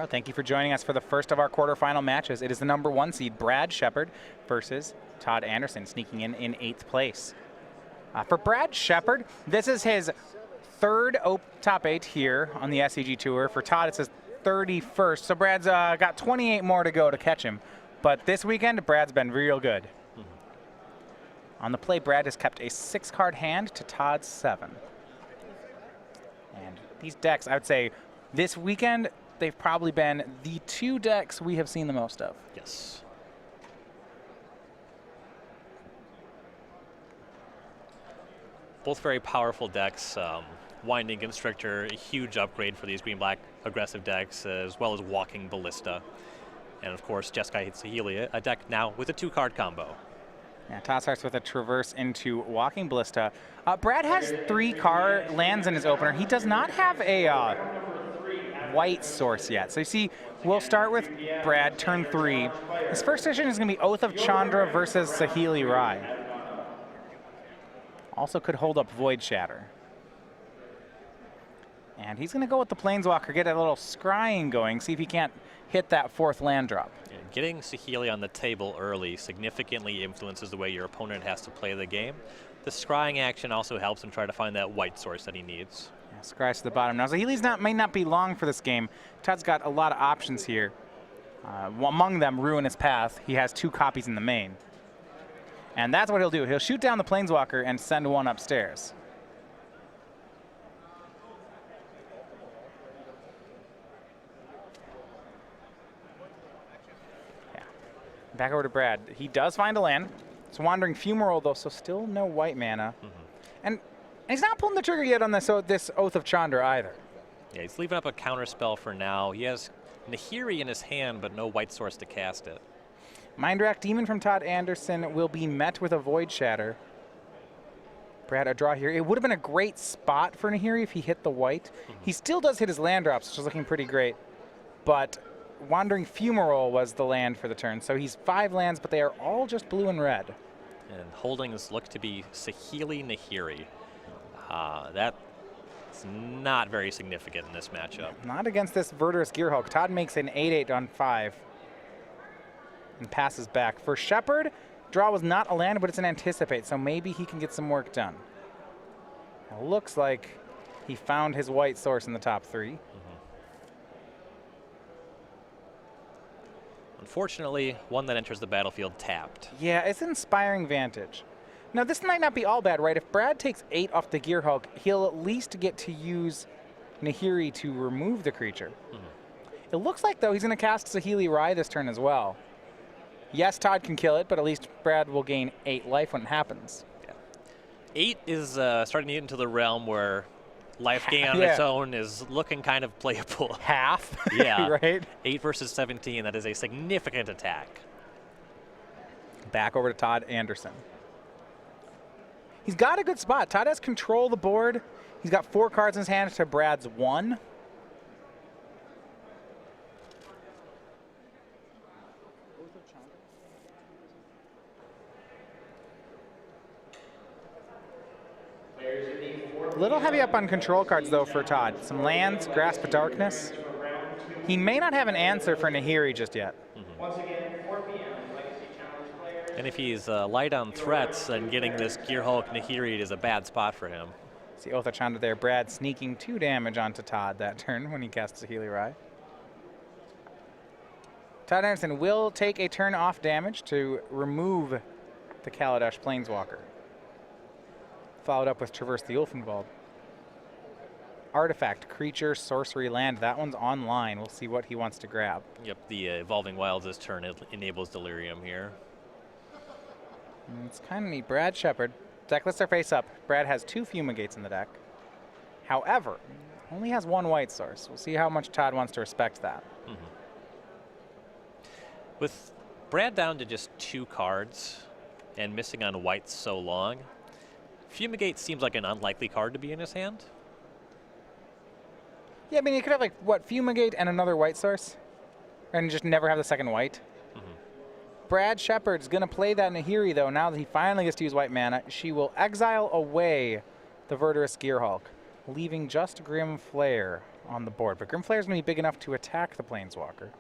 Tomorrow. Thank you for joining us for the first of our quarterfinal matches. It is the #1 seed, Brad Sheppard, versus Todd Anderson, sneaking in 8th place. For Brad Sheppard, this is his third top 8 here on the SCG Tour. For Todd, it's his 31st, so Brad's got 28 more to go to catch him. But this weekend, Brad's been real good. On the play, Brad has kept a 6-card hand to Todd's 7. And these decks, I would say, this weekend, they've probably been the 2 decks we have seen the most of. Yes. Both very powerful decks. Winding Constrictor, a huge upgrade for these green-black aggressive decks, as well as Walking Ballista. And of course, Jeskai Saheeli, a deck now with a 2-card combo. Yeah, Todd starts with a Traverse into Walking Ballista. Brad has 3 lands in his opener. He does not have a white source yet. So you see, we'll start with Brad, turn 3. His first decision is going to be Oath of Chandra versus Saheeli Rai. Also could hold up Void Shatter. And he's going to go with the Planeswalker, get a little scrying going, see if he can't hit that 4th land drop. Yeah, getting Saheeli on the table early significantly influences the way your opponent has to play the game. The scrying action also helps him try to find that white source that he needs. Yeah, scries to the bottom. Now, Saheeli's may not be long for this game. Todd's got a lot of options here. Among them, Ruin His Path. He has 2 copies in the main. And that's what he'll do. He'll shoot down the Planeswalker and send 1 upstairs. Back over to Brad. He does find a land. It's Wandering Fumarole, though, so still no white mana. And he's not pulling the trigger yet on this Oath of Chandra either. Yeah, he's leaving up a counterspell for now. He has Nahiri in his hand, but no white source to cast it. Mindrak Demon from Todd Anderson will be met with a Void Shatter. Brad, a draw here. It would have been a great spot for Nahiri if he hit the white. He still does hit his land drops, which is looking pretty great. But Wandering Fumarole was the land for the turn. So he's 5 lands, but they are all just blue and red. And holdings look to be Saheeli Nahiri. That's not very significant in this matchup. Not against this Verdurous Gearhulk. Todd makes an 8/8 on 5 and passes back. For Sheppard, draw was not a land, but it's an Anticipate, so maybe he can get some work done. It looks like he found his white source in the top 3. Unfortunately, one that enters the battlefield tapped. Yeah, it's Inspiring Vantage. Now, this might not be all bad, right? If Brad takes 8 off the Gearhulk, he'll at least get to use Nahiri to remove the creature. It looks like, though, he's going to cast Saheeli Rai this turn as well. Yes, Todd can kill it, but at least Brad will gain 8 life when it happens. Yeah. 8 is starting to get into the realm where life gain on its own is looking kind of playable. Half. Yeah. Right? 8 versus 17, that is a significant attack. Back over to Todd Anderson. He's got a good spot. Todd has control of the board. He's got 4 cards in his hand to Brad's 1. A little heavy up on control cards, though, for Todd. Some lands, Grasp of Darkness. He may not have an answer for Nahiri just yet. And if he's light on threats, then getting this Gearhulk Nahiri is a bad spot for him. See Oath of Chandra there. Brad sneaking 2 damage onto Todd that turn when he casts Saheeli Rai. Todd Anderson will take a turn off damage to remove the Kaladesh Planeswalker. Followed up with Traverse the Ulfenwald. Artifact, creature, sorcery, land. That one's online. We'll see what he wants to grab. Yep, the Evolving Wilds this turn enables Delirium here. And it's kind of neat. Brad Sheppard. Deck lists are face up. Brad has 2 Fumigates in the deck. However, only has 1 white source. We'll see how much Todd wants to respect that. With Brad down to just 2 cards and missing on white so long, Fumigate seems like an unlikely card to be in his hand. Yeah, I mean, you could have, like, what, Fumigate and another white source? And just never have the second white? Brad Sheppard's going to play that Nahiri, though, now that he finally gets to use white mana. She will exile away the Verdurous Gearhulk, leaving just Grim Flare. on the board. But Grimflare's going to be big enough to attack the Planeswalker.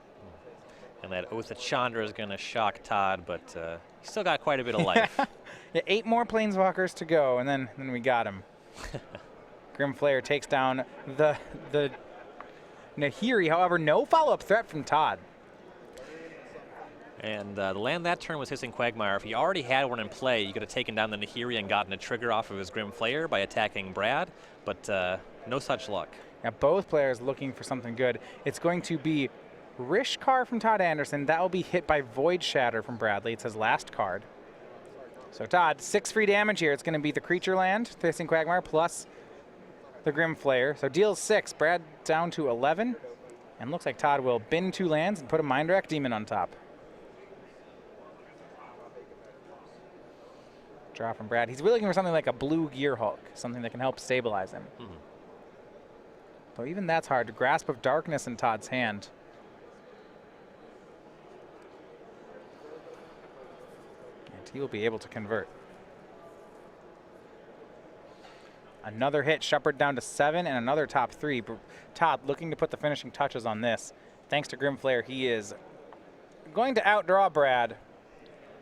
And that Oath of Chandra is going to shock Todd, but he's still got quite a bit of life. Yeah, 8 more Planeswalkers to go, and then we got him. Grimflare takes down the Nahiri. However, no follow-up threat from Todd. And the land that turn was Hissing Quagmire. If he already had one in play, you could have taken down the Nahiri and gotten a trigger off of his Grimflayer by attacking Brad, but no such luck. Now, both players looking for something good. It's going to be Rishkar from Todd Anderson. That will be hit by Void Shatter from Bradley. It's his last card. So Todd, 6 free damage here. It's going to be the creature land, Hissing Quagmire, plus the Grimflayer. So deals 6. Brad down to 11. And looks like Todd will bin 2 lands and put a Mindwrack Demon on top. Draw from Brad. He's really looking for something like a blue Gearhulk, something that can help stabilize him. Though even that's hard. Grasp of Darkness in Todd's hand. And he will be able to convert. Another hit, Sheppard down to 7, and another top 3. Todd looking to put the finishing touches on this. Thanks to Grimflayer, he is going to outdraw Brad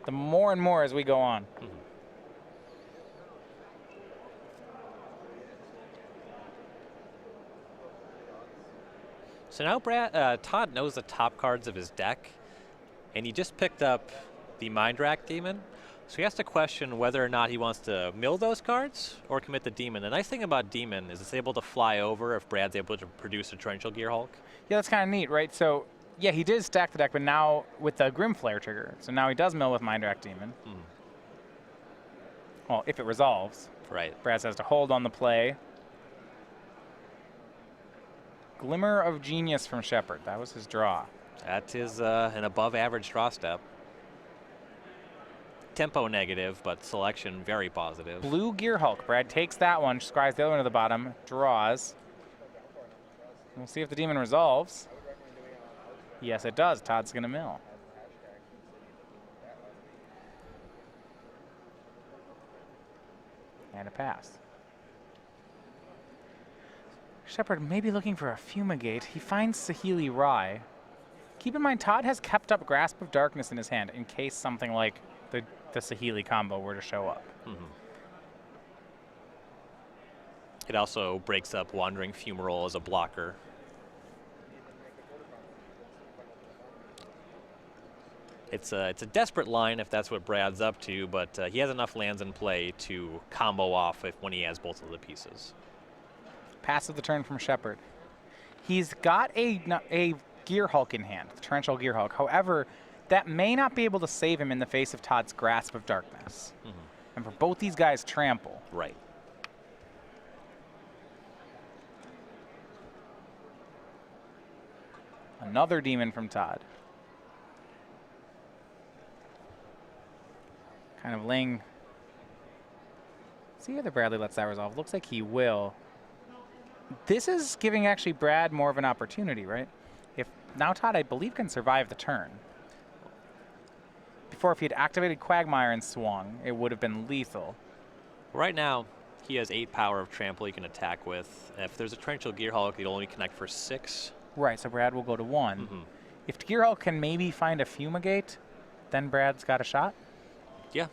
the more and more as we go on. So now Todd knows the top cards of his deck, and he just picked up the Mindwrack Demon. So he has to question whether or not he wants to mill those cards or commit the Demon. The nice thing about Demon is it's able to fly over if Brad's able to produce a Torrential Gearhulk. Yeah, that's kind of neat, right? So, yeah, he did stack the deck, but now with the Grimflayer trigger. So now he does mill with Mindwrack Demon. Well, if it resolves. Right. Brad has to hold on the play. Glimmer of Genius from Sheppard. That was his draw. That is an above-average draw step. Tempo negative, but selection very positive. Blue Gearhulk. Brad takes that one, scries the other one to the bottom, draws. We'll see if the Demon resolves. Yes, it does. Todd's going to mill. And a pass. Sheppard may be looking for a Fumigate. He finds Saheeli Rai. Keep in mind, Todd has kept up Grasp of Darkness in his hand in case something like the Saheeli combo were to show up. It also breaks up Wandering Fumarole as a blocker. It's a desperate line if that's what Brad's up to, but he has enough lands in play to combo off when he has both of the pieces. Pass of the turn from Sheppard. He's got a Gearhulk in hand, the Torrential Gearhulk. However, that may not be able to save him in the face of Todd's Grasp of Darkness. And for both these guys, trample. Right. Another Demon from Todd. Kind of laying. See whether Bradley lets that resolve. Looks like he will. This is giving actually Brad more of an opportunity, right? If now Todd, I believe, can survive the turn. Before, if he had activated Quagmire and swung, it would have been lethal. Right now, he has 8 power of trample he can attack with. If there's a Torrential Gearhulk, he'll only connect for 6. Right, so Brad will go to 1. If Gearhulk can maybe find a Fumigate, then Brad's got a shot? Yeah.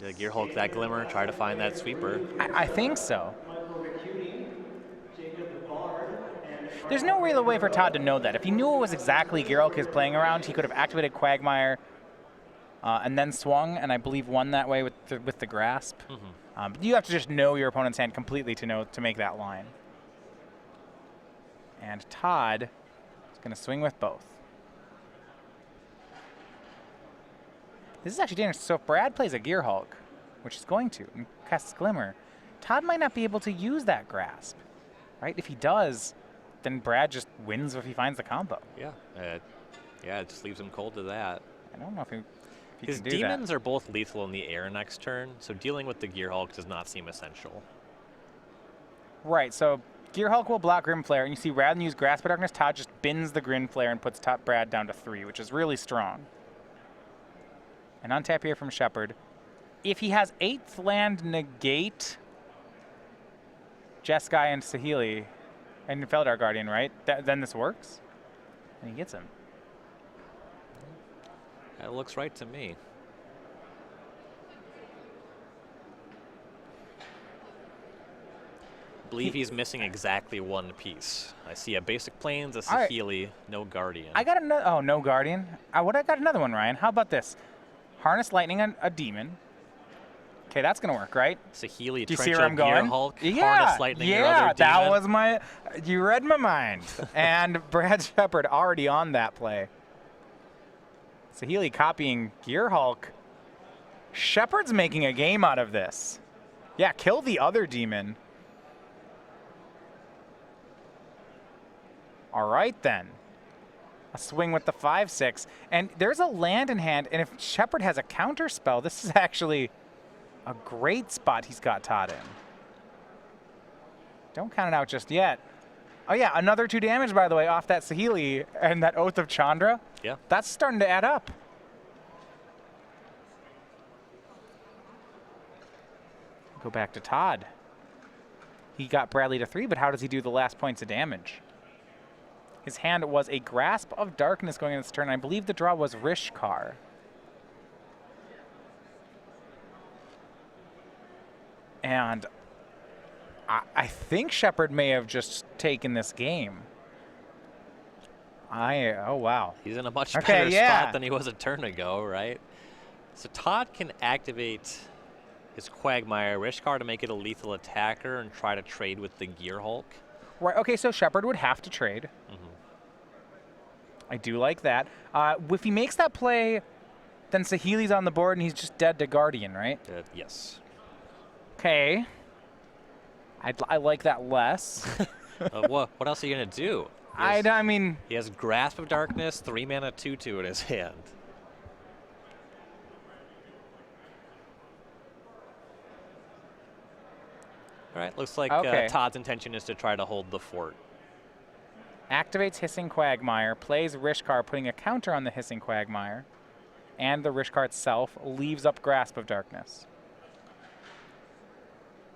The Gearhulk, that Glimmer, try to find that sweeper. I think so. There's no real way for Todd to know that. If he knew it was exactly Gearhulk is playing around, he could have activated Quagmire and then swung, and I believe won that way with the Grasp. You have to just know your opponent's hand completely to make that line. And Todd is going to swing with both. This is actually dangerous. So if Brad plays a Gearhulk, which is going to, and casts Glimmer, Todd might not be able to use that Grasp, right? If he does, then Brad just wins if he finds the combo. Yeah. Yeah, it just leaves him cold to that. I don't know if he His can do demons that. are both lethal in the air next turn, so dealing with the Gearhulk does not seem essential. Right, so Gearhulk will block Grimflayer, and you see rather than use Grasp of Darkness, Todd just bins the Grimflayer and puts top Brad down to 3, which is really strong. And untap here from Sheppard. If he has 8th land negate Jeskai and Saheeli, And Feldar Guardian, right? Then this works. And he gets him. That looks right to me. I believe he's missing exactly one piece. I see a basic plains, a Saheeli, no Guardian. I got another. Oh, no Guardian. I got another one, Ryan. How about this? Harness Lightning on a demon. Okay, that's gonna work, right? Saheeli, Do you see where I'm going? Hulk, Yeah, Harness Lightning, your other that demon. was my. You read my mind. And Brad Sheppard already on that play. Saheeli copying Gear Hulk. Sheppard's making a game out of this. Yeah, kill the other demon. All right, then. A swing with the 5/6. And there's a land in hand, and if Sheppard has a counter spell, this is actually a great spot he's got Todd in. Don't count it out just yet. Oh, yeah, another 2 damage, by the way, off that Saheeli and that Oath of Chandra. Yeah. That's starting to add up. Go back to Todd. He got Bradley to 3, but how does he do the last points of damage? His hand was a Grasp of Darkness going into this turn. I believe the draw was Rishkar. And I think Sheppard may have just taken this game. Oh, wow. He's in a much better yeah. spot than he was a turn ago, right? So Todd can activate his Quagmire Rishkar to make it a lethal attacker and try to trade with the Gear Hulk. Right, okay, so Sheppard would have to trade. I do like that. If he makes that play, then Saheeli's on the board and he's just dead to Guardian, right? Yes. Okay. I like that less. What else are you going to do? I mean... He has Grasp of Darkness, 3 mana, 2/2 in his hand. All right, looks like Todd's intention is to try to hold the fort. Activates Hissing Quagmire, plays Rishkar, putting a counter on the Hissing Quagmire, and the Rishkar itself leaves up Grasp of Darkness.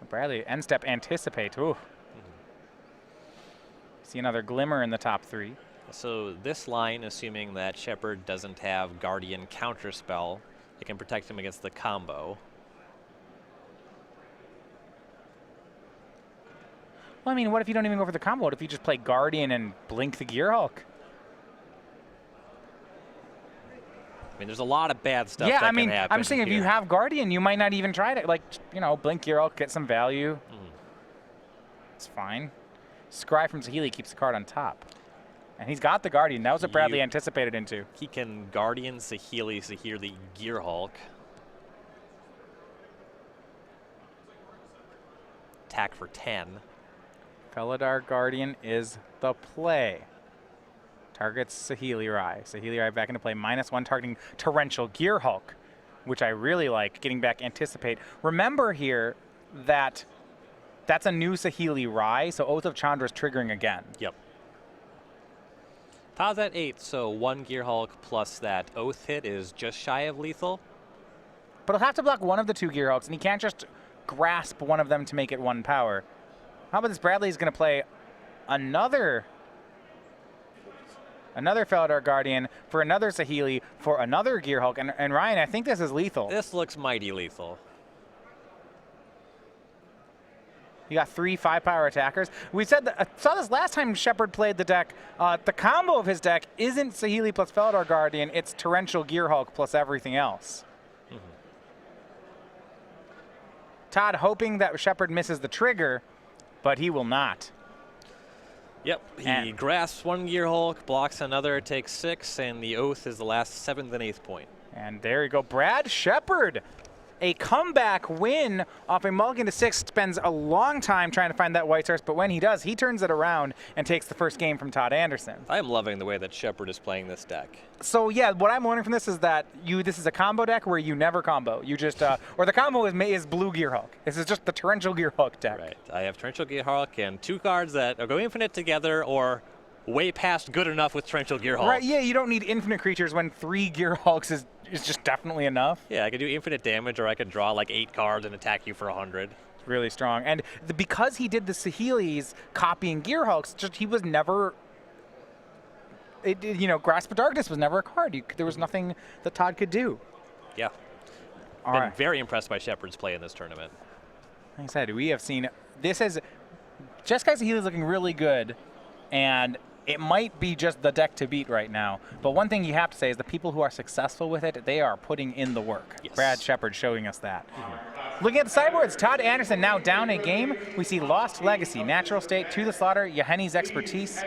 Bradley, end step, Anticipate. Ooh. See another Glimmer in the top 3. So this line, assuming that Sheppard doesn't have Guardian counterspell, it can protect him against the combo. Well, I mean, what if you don't even go for the combo? What if you just play Guardian and blink the Gear Hulk? I mean, there's a lot of bad stuff yeah, that I mean, can happen I'm saying here. if you have Guardian, you might not even try to, like, you know, blink Gear Hulk, get some value. It's fine. Scry from Saheeli keeps the card on top. And he's got the Guardian. That was what Bradley anticipated into. He can Guardian Saheeli Gear Hulk. Attack for 10. Felidar Guardian is the play. Targets Saheeli Rai. Saheeli Rai back into play. -1 targeting Torrential Gear Hulk, which I really like. Getting back Anticipate. Remember here that that's a new Saheeli Rai, so Oath of Chandra is triggering again. Yep. Todd's at 8, so 1 Gear Hulk plus that Oath hit is just shy of lethal. But he'll have to block one of the 2 Gear Hulks, and he can't just grasp one of them to make it 1 power. How about this? Bradley's going to play another Felidar Guardian for another Saheeli for another Gear Hulk. And Ryan, I think this is lethal. This looks mighty lethal. You got 3 5-power attackers. We said that, saw this last time Sheppard played the deck. The combo of his deck isn't Saheeli plus Felidar Guardian. It's Torrential Gear Hulk plus everything else. Todd hoping that Sheppard misses the trigger, but he will not. Yep, he grasps 1 Gear Hulk, blocks another, takes 6, and the Oath is the last 7th and 8th point. And there you go, Brad Sheppard. A comeback win off a mulligan to 6. Spends a long time trying to find that white source, but when he does, he turns it around and takes the first game from Todd Anderson. I'm loving the way that Sheppard is playing this deck. So yeah, what I'm learning from this is that this is a combo deck where you never combo. You just or the combo is blue Gear Hulk. This is just the Torrential Gear Hulk deck. Right. I have Torrential Gear Hulk and 2 cards that go infinite together or way past good enough with Torrential Gear Hulk. Right. Yeah, you don't need infinite creatures when 3 Gear Hulks is just definitely enough. Yeah, I could do infinite damage, or I could draw like 8 cards and attack you for 100. really strong. And because he did the Saheeli's copying Gearhulks, just he was never. Grasp of Darkness was never a card. There was nothing that Todd could do. Yeah. Been very impressed by Sheppard's play in this tournament. Like I said, we have seen this as Jeskai Saheeli's looking really good, and it might be just the deck to beat right now. But one thing you have to say is the people who are successful with it, they are putting in the work. Yes. Brad Sheppard showing us that. Looking at the sideboards, Todd Anderson now down a game. We see Lost Legacy, Natural State, To the Slaughter, Yaheni's Expertise,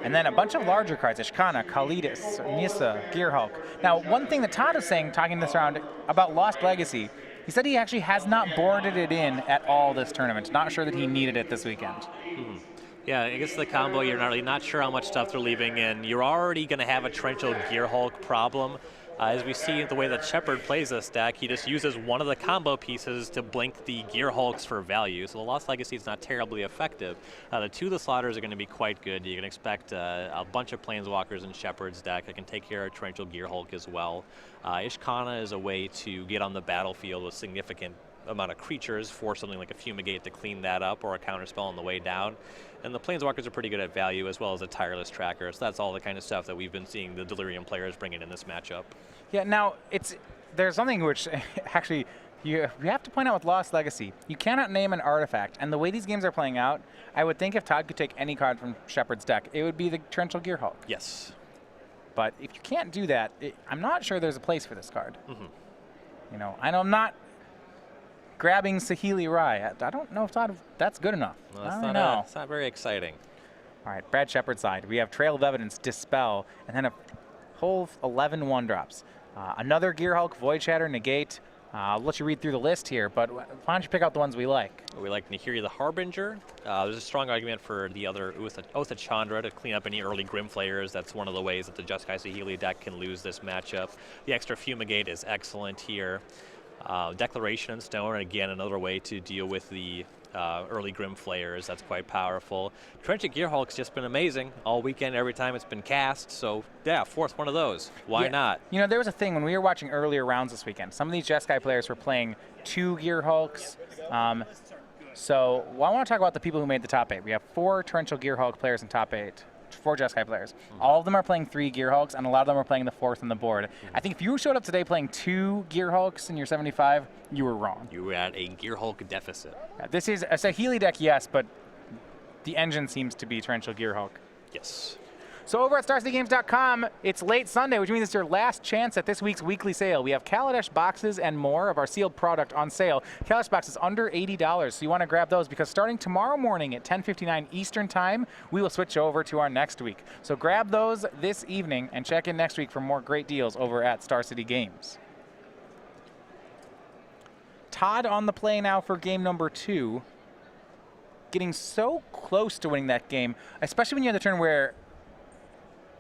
and then a bunch of larger cards, Ishkana, Khalidus, Nissa, Gearhulk. Now, one thing that Todd was saying, talking this round about Lost Legacy, he said he actually has not boarded it in at all this tournament. Not sure that he needed it this weekend. Yeah, I guess the combo, you're not sure how much stuff they're leaving in. You're already going to have a torrential Gearhulk problem. As we see the way that Sheppard plays this deck, he just uses one of the combo pieces to blink the Gearhulks for value. So the Lost Legacy is not terribly effective. The To the Slaughters are going to be quite good. You can expect a bunch of Planeswalkers in Sheppard's deck that can take care of torrential Gearhulk as well. Ishkana is a way to get on the battlefield with significant amount of creatures, for something like a Fumigate to clean that up, or a counterspell on the way down. And the Planeswalkers are pretty good at value, as well as a Tireless Tracker. So that's all the kind of stuff that we've been seeing the Delirium players bringing in this matchup. Yeah, now there's something which actually you have to point out with Lost Legacy. You cannot name an artifact, and the way these games are playing out, I would think if Todd could take any card from Sheppard's deck, it would be the Torrential Gearhulk. Yes. But if you can't do that, I'm not sure there's a place for this card. I'm not grabbing Saheeli Rai. I don't know if that's good enough. Well, I don't know. It's not very exciting. All right, Brad Sheppard's side. We have Trail of Evidence, Dispel, and then a whole 11 1-drops. Another Gearhulk, Void Shatter, Negate. I'll let you read through the list here, but why don't you pick out the ones we like? We like Nahiri the Harbinger. There's a strong argument for the other Oath of Chandra to clean up any early Grim Flayers. That's one of the ways that the Jeskai Saheeli deck can lose this matchup. The extra Fumigate is excellent here. Declaration in Stone, again, another way to deal with the early Grim Flayers. That's quite powerful. Torrential Gearhulk's just been amazing all weekend, every time it's been cast. So, yeah, fourth one of those. Why not? There was a thing when we were watching earlier rounds this weekend. Some of these Jeskai players were playing 2 Gearhulks. So, I want to talk about the people who made the top 8. We have 4 Torrential Gearhulk players in top 8. 4 Jeskai players. All of them are playing 3 Gearhulks, and a lot of them are playing the 4th on the board. I think if you showed up today playing 2 Gearhulks in your 75, you were wrong. You were at a Gearhulk deficit. Yeah, this is a Saheeli deck, yes, but the engine seems to be Torrential Gearhulk. Yes. So over at StarCityGames.com, it's late Sunday, which means it's your last chance at this week's weekly sale. We have Kaladesh boxes and more of our sealed product on sale. Kaladesh boxes under $80, so you want to grab those because starting tomorrow morning at 10:59 Eastern Time, we will switch over to our next week. So grab those this evening and check in next week for more great deals over at Star City Games. Todd on the play now for game number 2. Getting so close to winning that game, especially when you have the turn where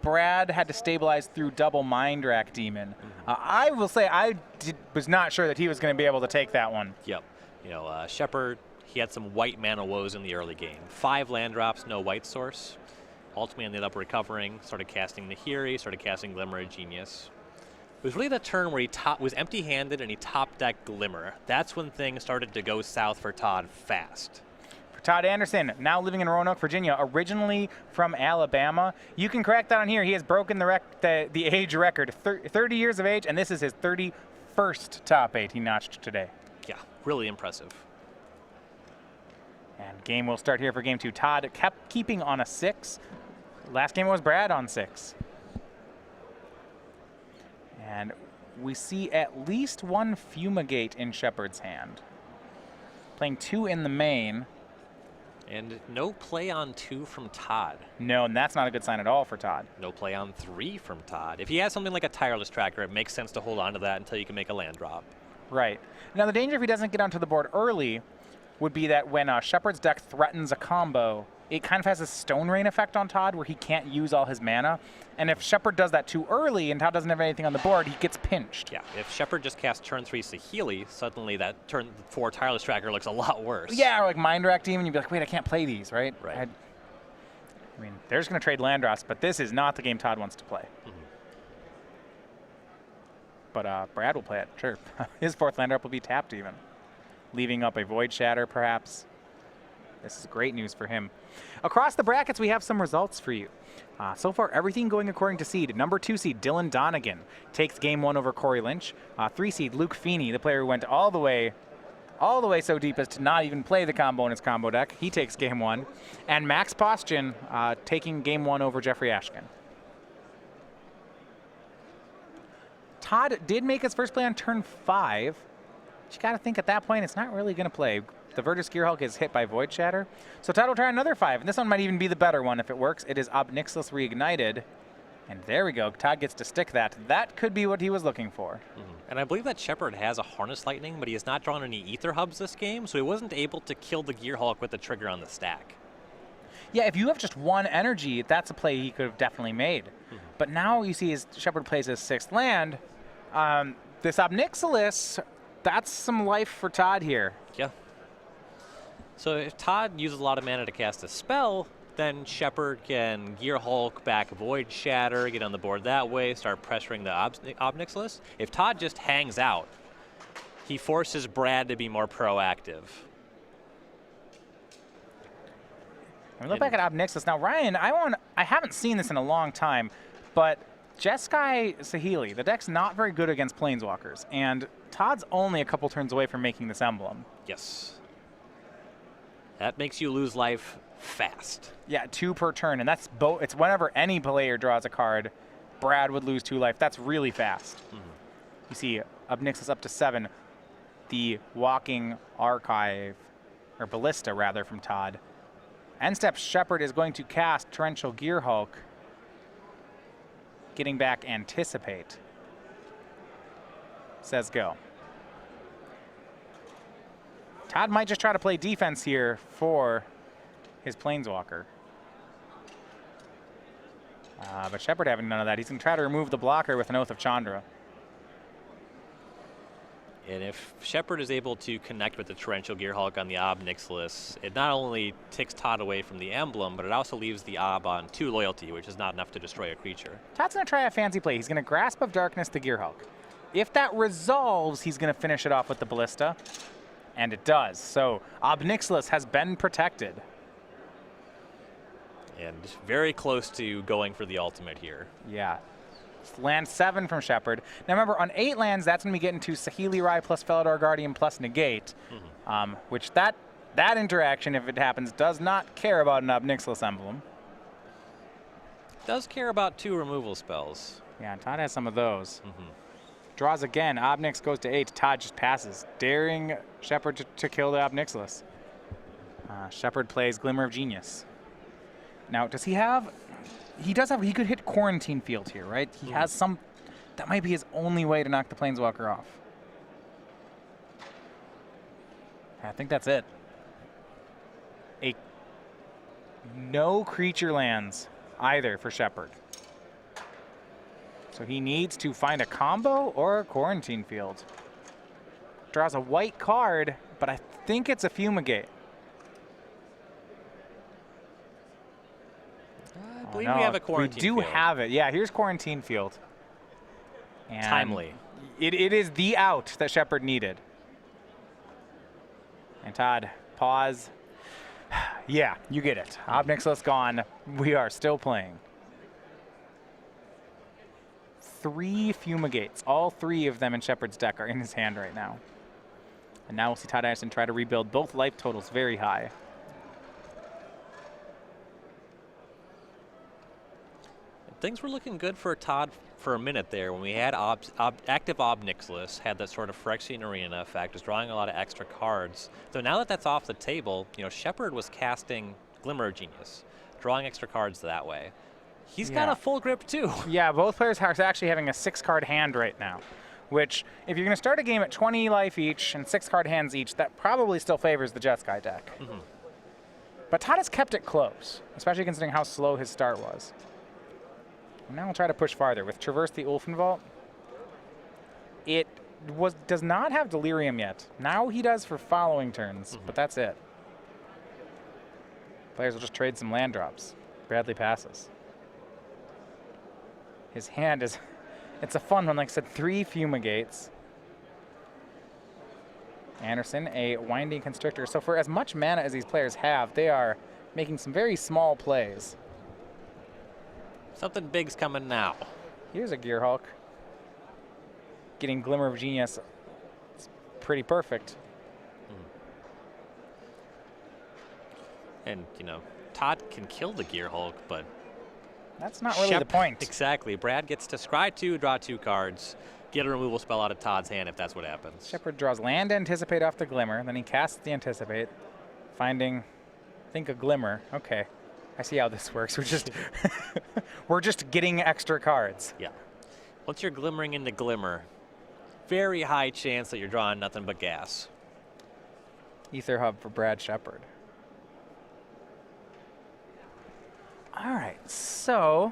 Brad had to stabilize through double Mind Rack Demon. I will say I was not sure that he was going to be able to take that one. Yep. Sheppard, he had some white mana woes in the early game. 5 land drops, no white source. Ultimately ended up recovering, started casting Nahiri, started casting Glimmer of Genius. It was really the turn where he was empty-handed and he top-decked Glimmer. That's when things started to go south for Todd fast. Todd Anderson, now living in Roanoke, Virginia, originally from Alabama. You can correct that on here. He has broken the age record, 30 years of age, and this is his 31st top 8 he notched today. Yeah, really impressive. And game will start here for game 2. Todd kept keeping on a 6. Last game was Brad on 6. And we see at least 1 Fumigate in Sheppard's hand. Playing 2 in the main. And no play on 2 from Todd. No, and that's not a good sign at all for Todd. No play on 3 from Todd. If he has something like a Tireless Tracker, it makes sense to hold on to that until you can make a land drop. Right. Now, the danger if he doesn't get onto the board early would be that when Sheppard's deck threatens a combo, it kind of has a Stone Rain effect on Todd where he can't use all his mana. And if Sheppard does that too early and Todd doesn't have anything on the board, he gets pinched. Yeah, if Sheppard just casts turn 3 Saheeli, suddenly that turn 4 Tireless Tracker looks a lot worse. Yeah, or like Mind Rack Demon, you'd be like, wait, I can't play these, right? Right. I mean, they're just going to trade land drops, but this is not the game Todd wants to play. But Brad will play it, sure. His 4th land drop will be tapped even. leaving up a Void Shatter perhaps. This is great news for him. Across the brackets, we have some results for you. So far, everything going according to seed. Number 2 seed, Dylan Donegan, takes game 1 over Corey Lynch. 3 seed, Luke Feeney, the player who went all the way so deep as to not even play the combo in his combo deck. He takes game 1. And Max Postjan taking game 1 over Jeffrey Ashkin. Todd did make his first play on turn 5. But you got to think at that point, it's not really going to play. The Virtus Gearhulk is hit by Void Shatter. So Todd will try another 5. And this one might even be the better one if it works. It is Obnixilis Reignited. And there we go. Todd gets to stick that. That could be what he was looking for. And I believe that Sheppard has a Harness Lightning, but he has not drawn any Ether Hubs this game, so he wasn't able to kill the Gearhulk with the trigger on the stack. Yeah, if you have just 1 energy, that's a play he could have definitely made. But now you see his Sheppard plays his 6th land. This Obnixilis, that's some life for Todd here. Yeah. So if Todd uses a lot of mana to cast a spell, then Sheppard can Gearhulk back Void Shatter, get on the board that way, start pressuring the Obnixilis. If Todd just hangs out, he forces Brad to be more proactive. When we look back at Obnixilis, now Ryan, I haven't seen this in a long time, but Jeskai Saheeli, the deck's not very good against Planeswalkers, and Todd's only a couple turns away from making this emblem. Yes. That makes you lose life fast. Yeah, 2 per turn, and that's both. It's whenever any player draws a card, Brad would lose 2 life. That's really fast. You see Obnixilis up to 7. The Walking Archive, or Ballista rather, from Todd. End step, Sheppard is going to cast Torrential Gearhulk, getting back Anticipate. Says go. Todd might just try to play defense here for his Planeswalker. But Sheppard having none of that. He's going to try to remove the blocker with an Oath of Chandra. And if Sheppard is able to connect with the Torrential Gearhulk on the Obnixilis, it not only takes Todd away from the emblem, but it also leaves the Ob on 2 loyalty, which is not enough to destroy a creature. Todd's going to try a fancy play. He's going to Grasp of Darkness the Gearhulk. If that resolves, he's going to finish it off with the Ballista. And it does. So Obnixilis has been protected. And very close to going for the ultimate here. Yeah. Land 7 from Sheppard. Now remember, on 8 lands, that's when we get into Saheeli Rai plus Felidar Guardian plus Negate, which that interaction, if it happens, does not care about an Obnixilis emblem. Does care about 2 removal spells. Yeah, Todd has some of those. Draws again. Obnix goes to 8. Todd just passes, daring Sheppard to kill the Obnixilis. Sheppard plays Glimmer of Genius. Now, does he have... He could hit Quarantine Field here, right? He has some... That might be his only way to knock the Planeswalker off. I think that's it. No creature lands either for Sheppard. So he needs to find a combo or a Quarantine Field. Draws a white card, but I think it's a Fumigate. I believe we have a Quarantine Field. We do have it. Yeah, here's Quarantine Field. And timely. It is the out that Sheppard needed. And Todd, pause. Yeah, you get it. Obnixilis gone. We are still playing. 3 Fumigates. All 3 of them in Sheppard's deck are in his hand right now. And now we'll see Todd Anderson try to rebuild both life totals very high. Things were looking good for Todd for a minute there when we had active Obnixilis, had that sort of Phyrexian Arena effect, was drawing a lot of extra cards. So now that that's off the table, you know, Sheppard was casting Glimmer of Genius, drawing extra cards that way. He's got a full grip too. Yeah, both players are actually having a 6-card hand right now, which if you're going to start a game at 20 life each and 6-card hands each, that probably still favors the Jeskai deck. But Todd has kept it close, especially considering how slow his start was. And now we'll try to push farther. With Traverse the Ulfenvault, it does not have Delirium yet. Now he does for following turns, but that's it. Players will just trade some land drops. Bradley passes. His hand is, it's a fun one. Like I said, 3 Fumigates. Anderson, a Winding Constrictor. So for as much mana as these players have, they are making some very small plays. Something big's coming now. Here's a Gearhulk. Getting Glimmer of Genius. It's pretty perfect. And, you know, Todd can kill the Gearhulk, but that's not really the point. Exactly. Brad gets to scry 2, draw 2 cards, get a removal spell out of Todd's hand if that's what happens. Sheppard draws land Anticipate off the Glimmer, then he casts the Anticipate, finding, I think, a Glimmer. Okay, I see how this works. We're just getting extra cards. Yeah. Once you're glimmering into Glimmer, very high chance that you're drawing nothing but gas. Ether Hub for Brad Sheppard. All right, so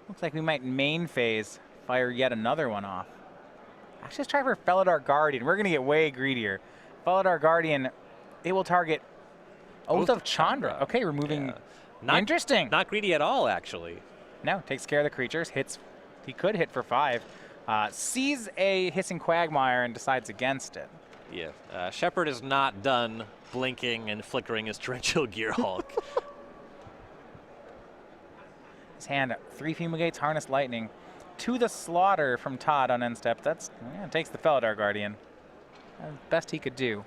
looks like we might main phase fire yet another one off. Actually, let's try for Felidar Guardian. We're going to get way greedier. Felidar Guardian, it will target Oath of Chandra. Okay, removing. Yeah. Interesting. Not greedy at all, actually. No, takes care of the creatures. Hits. He could hit for 5. Sees a Hissing Quagmire and decides against it. Yeah, Sheppard is not done blinking and flickering his Torrential Gearhulk. His hand, 3 Fumigates, Harness Lightning. To the Slaughter from Todd on end step. That's takes the Felidar Guardian. Best he could do.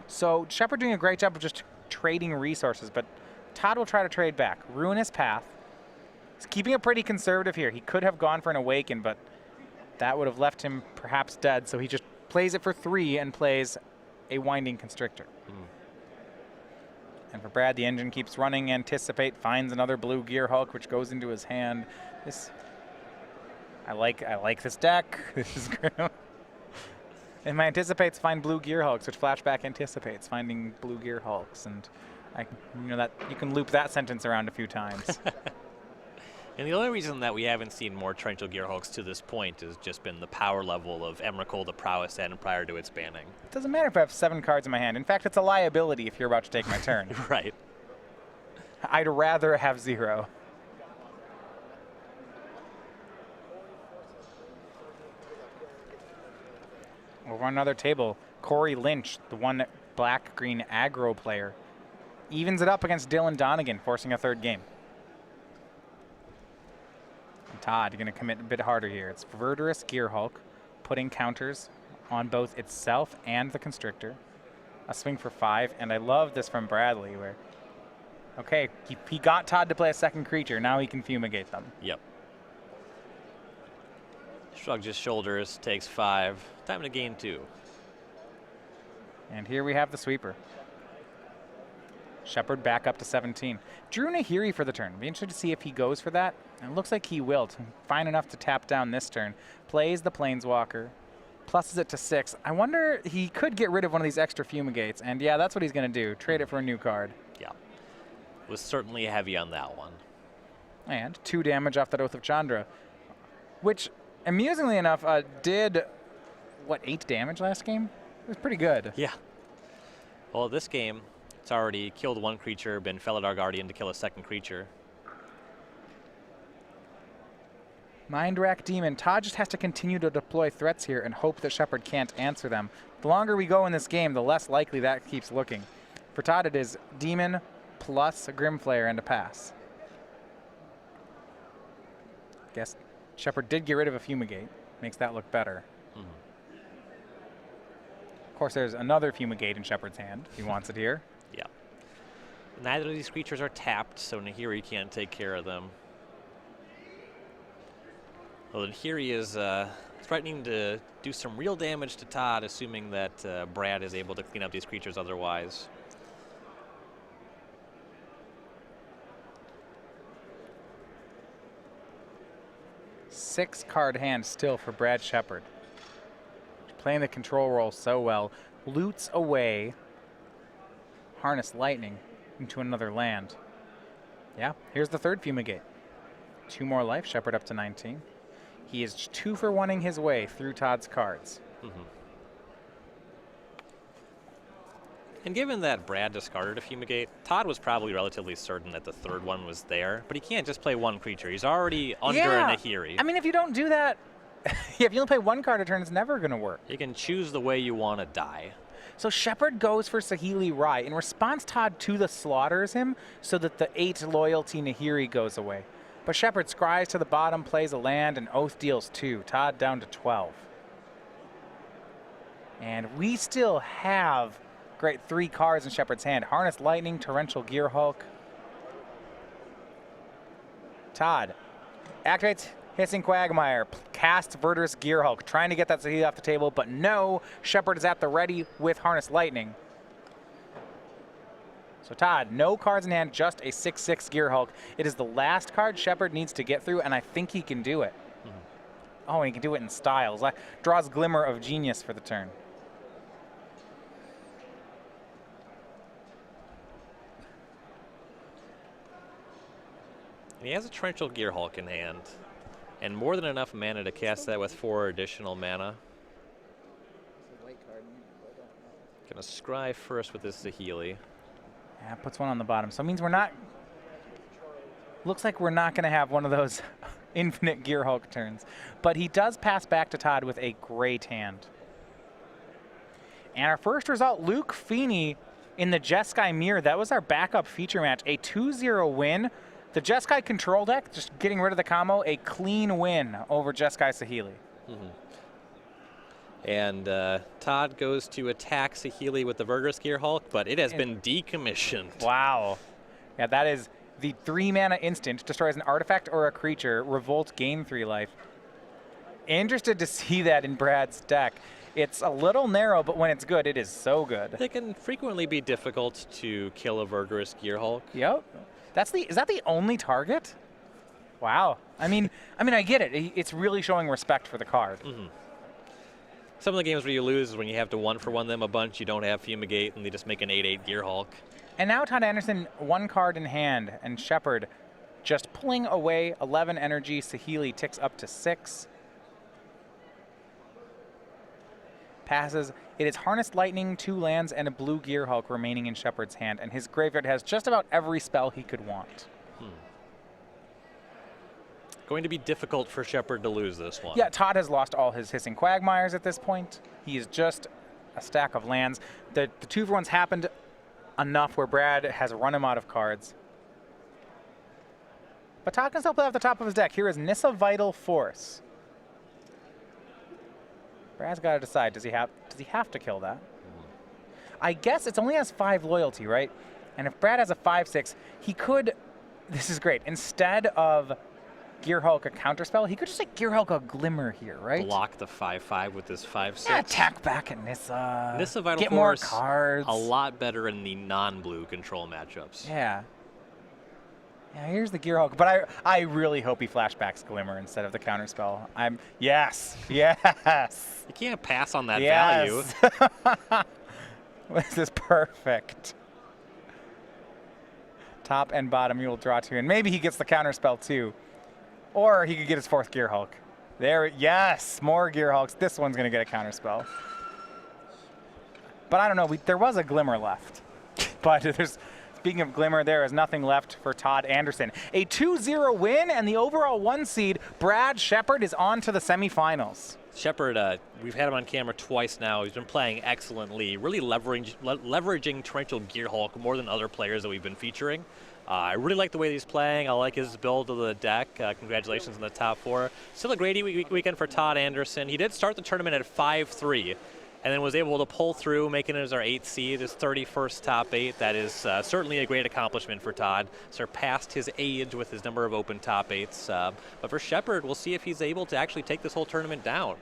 So Sheppard doing a great job of just trading resources, but Todd will try to trade back. Ruinous Path. He's keeping it pretty conservative here. He could have gone for an Awaken, but that would have left him perhaps dead, so he just plays it for 3 and plays a Winding Constrictor. And for Brad, the engine keeps running. Anticipate, finds another blue Gearhulk, which goes into his hand. I like this deck. This is great. And my Anticipates find blue Gearhulks, which flashback anticipates finding blue Gearhulks, and that you can loop that sentence around a few times. And the only reason that we haven't seen more Torrential Gearhulks to this point has just been the power level of Emrakul, the Prowess End, prior to its banning. It doesn't matter if I have 7 cards in my hand. In fact, it's a liability if you're about to take my turn. Right. I'd rather have 0. Over on another table, Corey Lynch, the one black-green aggro player, evens it up against Dylan Donegan, forcing a 3rd game. Todd going to commit a bit harder here. It's Verdurous Gearhulk, putting counters on both itself and the Constrictor. A swing for 5, and I love this from Bradley where, okay, he got Todd to play a 2nd creature. Now he can fumigate them. Yep. Shrugs his shoulders, takes 5. Time to gain 2. And here we have the sweeper. Sheppard back up to 17. Drew Nahiri for the turn. Be interested to see if he goes for that. And it looks like he will. Fine enough to tap down this turn. Plays the Planeswalker. Pluses it to 6. I wonder, he could get rid of one of these extra Fumigates. And yeah, that's what he's going to do. Trade it for a new card. Yeah. Was certainly heavy on that one. And 2 damage off that Oath of Chandra. Which, amusingly enough, did, 8 damage last game? It was pretty good. Yeah. Well, this game, it's already killed 1 creature, been Felidar Guardian to kill a 2nd creature. Mind Rack Demon. Todd just has to continue to deploy threats here and hope that Sheppard can't answer them. The longer we go in this game, the less likely that keeps looking. For Todd, it is Demon plus a Grimflayer and a pass. Guess Sheppard did get rid of a Fumigate. Makes that look better. Of course, there's another Fumigate in Sheppard's hand if he wants it here. Yeah. Neither of these creatures are tapped, so Nahiri can't take care of them. Well, Nahiri is threatening to do some real damage to Todd, assuming that Brad is able to clean up these creatures otherwise. Six-card hand still for Brad Sheppard. Playing the control role so well. Loots away Harness Lightning into another land. Yeah, here's the 3rd Fumigate. 2 more life, Sheppard up to 19. He is 2 for 1ing his way through Todd's cards. And given that Brad discarded a Fumigate, Todd was probably relatively certain that the 3rd one was there, but he can't just play 1 creature. He's already under a Nahiri. I mean, if you don't do that, if you only play one card a turn, it's never going to work. You can choose the way you want to die. So Sheppard goes for Saheeli Rai. In response, Todd to the slaughters him so that the 8 loyalty Nahiri goes away. But Sheppard scries to the bottom, plays a land, and Oath deals 2. Todd down to 12. And we still have great 3 cards in Sheppard's hand. Harness Lightning, Torrential Gearhulk. Todd activates Hissing Quagmire, casts Verdurous Gearhulk, trying to get that Saheeli off the table, but no, Sheppard is at the ready with Harness Lightning. So Todd, no cards in hand, just a 6/6 Gearhulk. It is the last card Sheppard needs to get through, and I think he can do it. Oh, and he can do it in styles. Draws Glimmer of Genius for the turn. He has a Torrential Gearhulk in hand, and more than enough mana to cast that with 4 additional mana. Gonna scry first with this Saheeli. Yeah, puts one on the bottom. So it means we're not. Looks like we're not going to have one of those infinite Gearhulk turns. But he does pass back to Todd with a great hand. And our first result, Luke Feeney in the Jeskai Mirror. That was our backup feature match. A 2-0 win. The Jeskai control deck, just getting rid of the combo, a clean win over Jeskai Saheeli. And Todd goes to attack Saheeli with the Verdurous Gearhulk, but it has been decommissioned. Wow. Yeah, that is the 3-mana instant. Destroys an artifact or a creature. Revolt, gain 3 life. Interested to see that in Brad's deck. It's a little narrow, but when it's good, it is so good. They can frequently be difficult to kill a Verdurous Gearhulk. Yep. Is that the only target? Wow. I mean, I get it. It's really showing respect for the card. Some of the games where you lose is when you have to 1-for-1 them a bunch, you don't have Fumigate, and they just make an 8/8 Gearhulk. And now Todd Anderson, 1 card in hand, and Sheppard just pulling away 11 energy. Saheeli ticks up to 6. Passes. It is Harnessed Lightning, 2 lands, and a blue Gearhulk remaining in Sheppard's hand, and his graveyard has just about every spell he could want. Going to be difficult for Sheppard to lose this one. Yeah, Todd has lost all his Hissing Quagmires at this point. He is just a stack of lands. The 2-for-1s happened enough where Brad has run him out of cards. But Todd can still play off the top of his deck. Here is Nissa Vital Force. Brad's got to decide, does he have to kill that? I guess it only has 5 loyalty, right? And if Brad has a 5/6, he could, this is great, instead of Gearhulk a counterspell, he could just like Gearhulk a Glimmer here, right? Block the 5/5 with this 5/6. Yeah, attack back at Nissa. Nissa Vital Get Force, more cards. a lot better in the non-blue control matchups. Yeah. Yeah, here's the Gearhulk, but I really hope he flashbacks Glimmer instead of the counterspell. Yes. You can't pass on that value. This is perfect. Top and bottom, you will draw 2, and maybe he gets the counterspell too. Or he could get his 4th Gearhulk. Yes, more Gearhulks. This one's going to get a counterspell. But I don't know, there was a Glimmer left. But speaking of Glimmer, there is nothing left for Todd Anderson. A 2-0 win, and the overall 1 seed, Brad Sheppard, is on to the semifinals. Sheppard, we've had him on camera twice now. He's been playing excellently, really leveraging Torrential Gearhulk more than other players that we've been featuring. I really like the way he's playing. I like his build of the deck. Congratulations on the top 4. Still a great weekend for Todd Anderson. He did start the tournament at 5-3 and then was able to pull through, making it as our 8th seed, his 31st top 8. That is certainly a great accomplishment for Todd. Surpassed his age with his number of open top 8s. But for Sheppard, we'll see if he's able to actually take this whole tournament down.